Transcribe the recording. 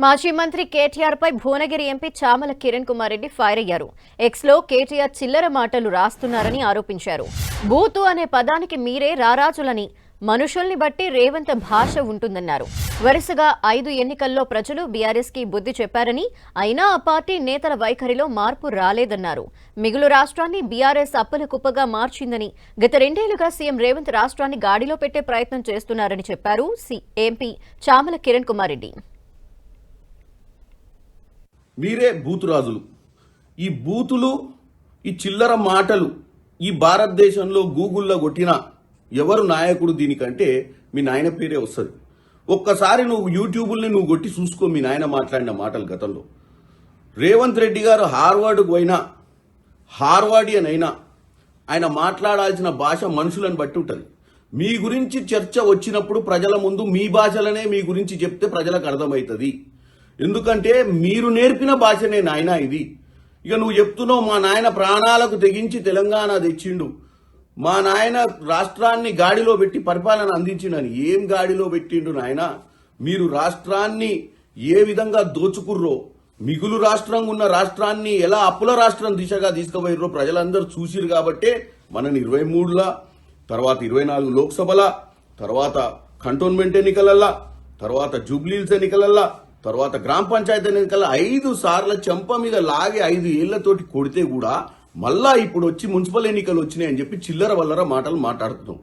మాజీ మంత్రి కేటీఆర్ పై Bhuvanagiri MP Chamala Kiran Kumar Reddy fire అయ్యారు. ఎక్స్ లో కేటీఆర్ చిల్లర మాటలు రాస్తున్నారని ఆరోపించారు. బూతు అనే పదానికి మీరే రారాజులని, మనుషుల్ని బట్టి రేవంత్ భాష ఉంటుందన్నారు. వరుసగా 5 ఎన్నికల్లో ప్రజలు బీఆర్ఎస్ కి బుద్ధి చెప్పారని, అయినా ఆ పార్టీ నేతల వైఖరిలో మార్పు రాలేదన్నారు. మిగులు రాష్ట్రాన్ని బీఆర్ఎస్ అప్పుల కుప్పగా మార్చిందని, గత 2 ఏళ్లుగా సీఎం రేవంత్ రాష్ట్రాన్ని గాడిలో పెట్టే ప్రయత్నం చేస్తున్నారని చెప్పారు ఎంపీ చామల కిరణ్ కుమార్ రెడ్డి. మీరే బూతురాజులు. ఈ బూతులు, ఈ చిల్లర మాటలు ఈ భారతదేశంలో గూగుల్లో కొట్టిన ఎవరు నాయకుడు దీనికంటే మీ నాయన పేరే వస్తుంది. ఒక్కసారి నువ్వు యూట్యూబ్ని నువ్వు కొట్టి చూసుకో మీ నాయన మాట్లాడిన మాటలు గతంలో. రేవంత్ రెడ్డి గారు హార్వర్డ్కు పోయినా, హార్వర్డియన్ అయినా ఆయన మాట్లాడాల్సిన భాష మనుషులను బట్టి ఉంటుంది. మీ గురించి చర్చ వచ్చినప్పుడు ప్రజల ముందు మీ భాషలనే మీ గురించి చెప్తే ప్రజలకు అర్థమవుతుంది. ఎందుకంటే మీరు నేర్పిన భాషనే నాయన ఇది. ఇక నువ్వు చెప్తున్నావు మా నాయన ప్రాణాలకు తెగించి తెలంగాణ తెచ్చిండు, మా నాయన రాష్ట్రాన్ని గాడిలో పెట్టి పరిపాలన అందించిండని. ఏం గాడిలో పెట్టిండు నాయన? మీరు రాష్ట్రాన్ని ఏ విధంగా దోచుకుర్రో, మిగులు రాష్ట్రంగా ఉన్న రాష్ట్రాన్ని ఎలా అప్పుల రాష్ట్రం దిశగా తీసుకుపోయిర్రో ప్రజలందరూ చూసిరు. కాబట్టే మనని 23ల తర్వాత 24 లోక్సభల తర్వాత కంటోన్మెంట్ ఎన్నికలల్లా తర్వాత జూబ్లీహిల్స్ ఎన్నికలల్లా తర్వాత గ్రామ పంచాయతీ ఎన్నికల 5 సార్ల చెంప మీద లాగి 5 ఏళ్లతోటి కొడితే కూడా మళ్ళా ఇప్పుడు వచ్చి మున్సిపల్ ఎన్నికలు వచ్చినాయని చెప్పి చిల్లర వల్లర మాటలు మాట్లాడుతున్నాం.